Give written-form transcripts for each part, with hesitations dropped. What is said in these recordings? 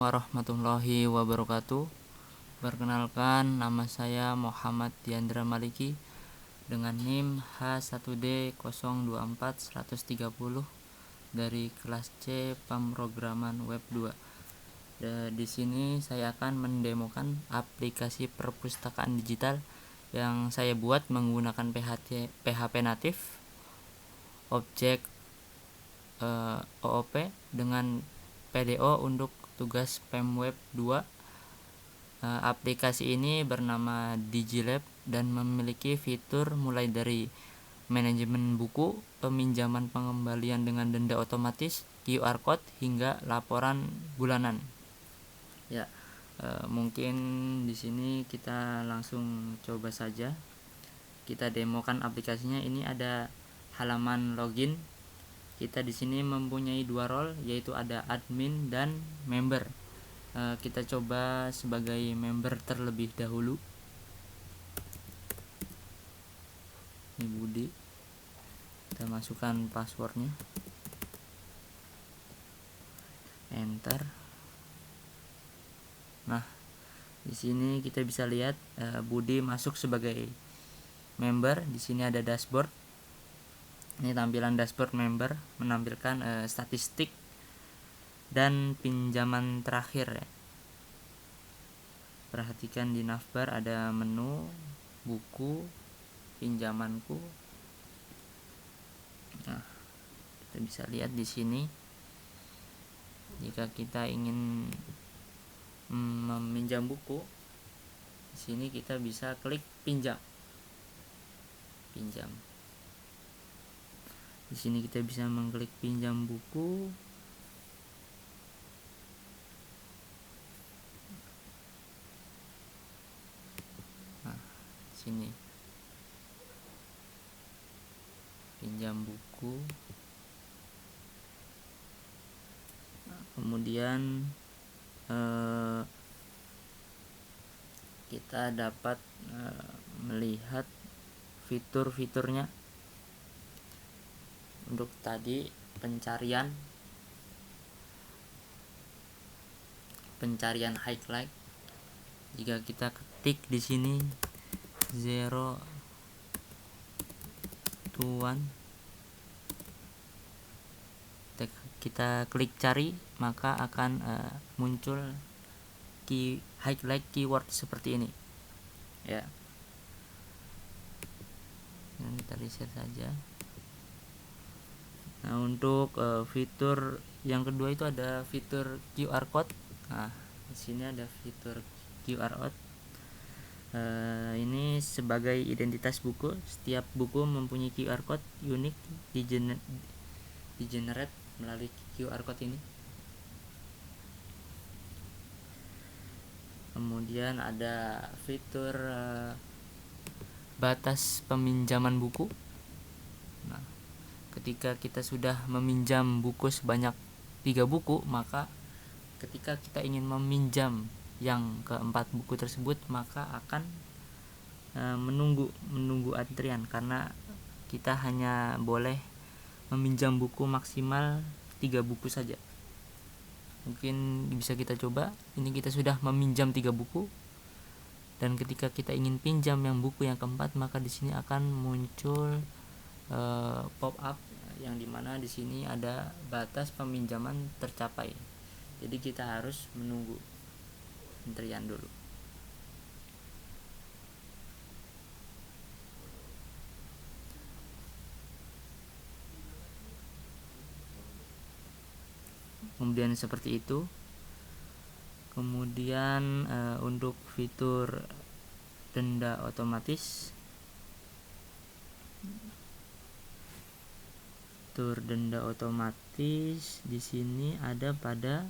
Warahmatullahi wabarakatuh. Perkenalkan, nama saya Muhammad Diandra Maliki dengan NIM H1D024130 dari kelas C Pemrograman Web 2. Di sini saya akan mendemokan aplikasi perpustakaan digital yang saya buat menggunakan PHP natif, objek OOP dengan PDO untuk tugas PemWeb 2. Aplikasi ini bernama DigiLab dan memiliki fitur mulai dari manajemen buku, peminjaman pengembalian dengan denda otomatis, QR code hingga laporan bulanan. Ya, mungkin di sini kita langsung coba saja. Kita demokan aplikasinya. Ini ada halaman login. Kita di sini mempunyai dua role, yaitu ada admin dan member. Kita coba sebagai member terlebih dahulu. Ini Budi. Kita masukkan passwordnya. Enter. Nah, di sini kita bisa lihat Budi masuk sebagai member. Di sini ada dashboard. Ini tampilan dashboard member, menampilkan statistik dan pinjaman terakhir ya. Perhatikan di navbar ada menu, buku, pinjamanku. Nah, kita bisa lihat di sini. Jika kita ingin meminjam buku, di sini kita bisa klik pinjam. Di sini kita bisa mengklik pinjam buku. Nah, sini pinjam buku. Nah, kemudian kita dapat melihat fitur-fiturnya. Untuk tadi pencarian highlight, jika kita ketik di sini 0 to 1, kita klik cari, maka akan muncul highlight keyword seperti ini ya. Dan kita reset saja. Nah, untuk fitur yang kedua itu ada fitur QR code. Nah, di sini ada fitur QR code. Ini sebagai identitas buku. Setiap buku mempunyai QR code unik di-generate melalui QR code ini. Kemudian ada fitur batas peminjaman buku. Nah, ketika kita sudah meminjam buku sebanyak 3 buku, maka ketika kita ingin meminjam yang keempat buku tersebut, maka akan menunggu antrian, karena kita hanya boleh meminjam buku maksimal 3 buku saja. Mungkin bisa kita coba. Ini kita sudah meminjam 3 buku, dan ketika kita ingin pinjam yang buku yang keempat, maka di sini akan muncul pop up yang dimana di sini ada batas peminjaman tercapai. Jadi kita harus menunggu antrian dulu. Kemudian seperti itu. Kemudian untuk fitur denda otomatis, di sini ada pada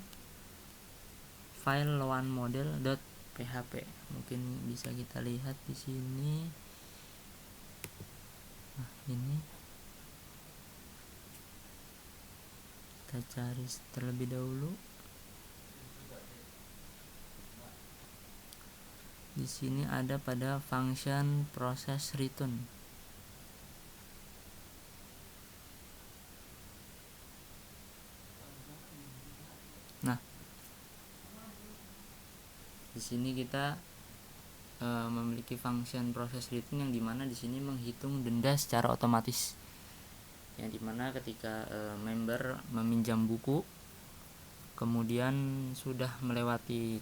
file loanmodel.php. Mungkin bisa kita lihat di sini. Nah, ini kita cari terlebih dahulu. Di sini ada pada function process return. Nah, Di sini kita memiliki function proses return yang dimana di sini menghitung denda secara otomatis, yang dimana ketika member meminjam buku kemudian sudah melewati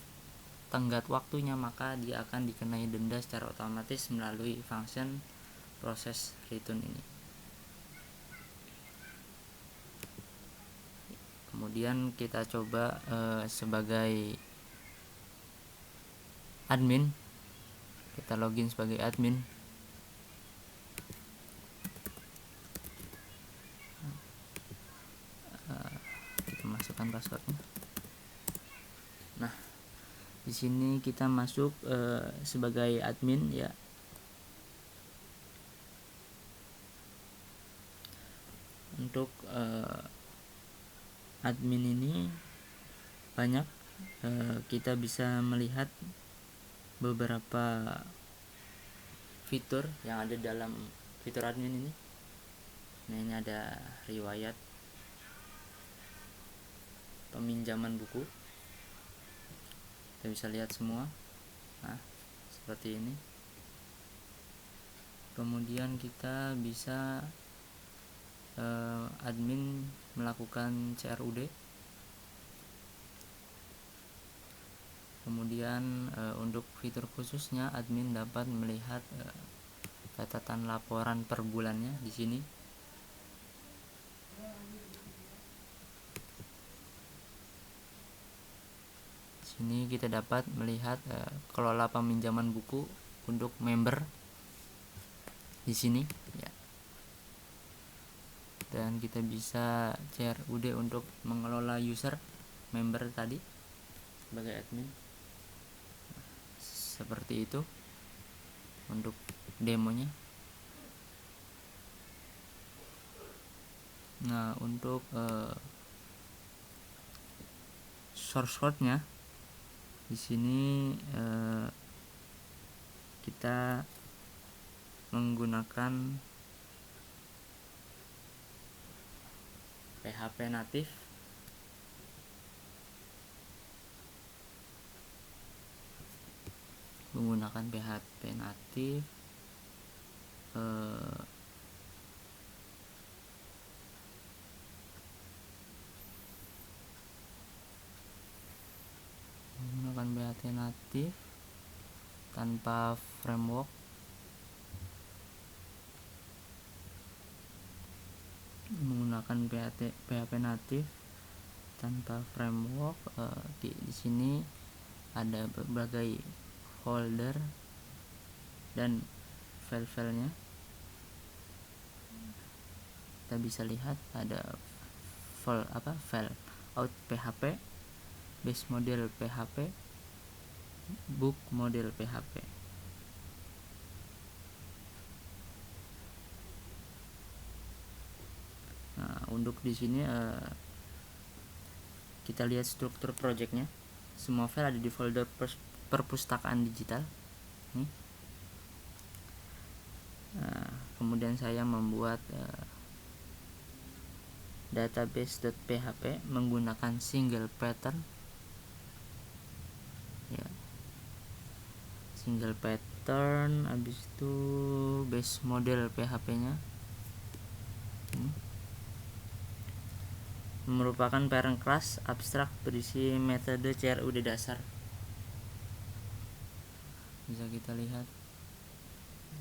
tenggat waktunya, maka dia akan dikenai denda secara otomatis melalui function proses return ini. Kemudian kita coba sebagai admin, kita login sebagai admin. Kita masukkan passwordnya. Nah, di sini kita masuk sebagai admin ya. Untuk admin ini banyak, kita bisa melihat beberapa fitur yang ada dalam fitur admin ini. Nah, ini ada riwayat peminjaman buku, kita bisa lihat semua. Nah, seperti ini. Kemudian kita bisa admin melakukan CRUD. Kemudian untuk fitur khususnya, admin dapat melihat catatan laporan per bulannya di sini. Di sini kita dapat melihat kelola peminjaman buku untuk member di sini ya. Dan kita bisa CRUD untuk mengelola user member tadi sebagai admin. Seperti itu untuk demonya. Nah, untuk source code-nya di sini kita menggunakan PHP natif. Menggunakan PHP natif tanpa framework. Menggunakan PHP natif tanpa framework. Di sini ada berbagai folder dan file-filenya. Kita bisa lihat ada file out PHP, base model PHP, book model PHP. Nah, untuk di sini kita lihat struktur projectnya. Semua file ada di folder perpustakaan digital. Nah, kemudian saya membuat database.php menggunakan single pattern ya. Single pattern, habis itu base model PHP-nya merupakan parent class abstrak berisi metode CRUD dasar. Bisa kita lihat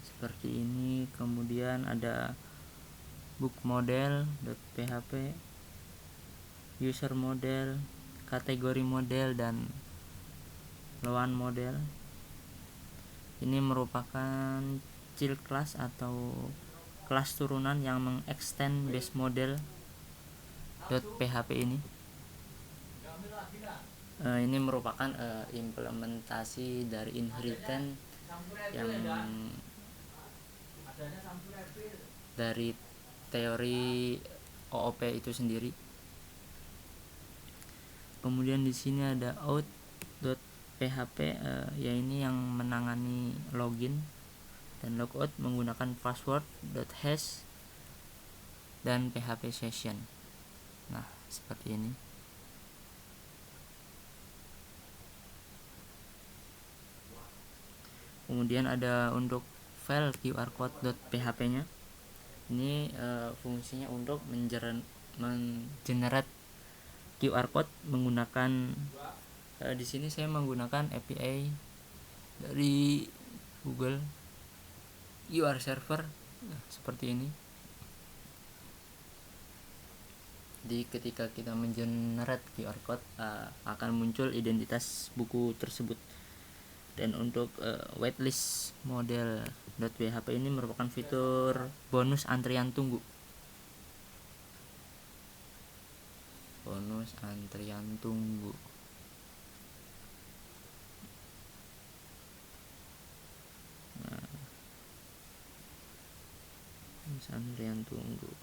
seperti ini. Kemudian ada book model.php, user model, kategori model, dan loan model. Ini merupakan child class atau kelas turunan yang mengextend base model .php ini. Ini merupakan implementasi dari inheritance yang dari teori OOP itu sendiri. Kemudian di sini ada out.php, ya ini yang menangani login dan logout menggunakan password.hash dan php session. Nah, seperti ini. Kemudian ada untuk file QR code.php nya. Ini fungsinya untuk mengenerate QR code menggunakan di sini saya menggunakan API dari Google QR Server. Seperti ini. Jadi ketika kita mengenerate QR code akan muncul identitas buku tersebut. Dan untuk waitlist model .php ini merupakan fitur bonus antrian tunggu. Bonus antrian tunggu. Bonus antrian tunggu.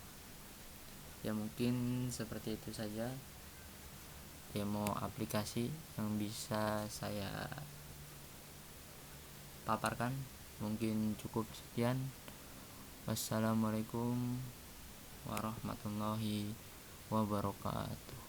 Ya mungkin seperti itu saja demo aplikasi yang bisa saya paparkan. Mungkin cukup sekian. Wassalamualaikum warahmatullahi wabarakatuh.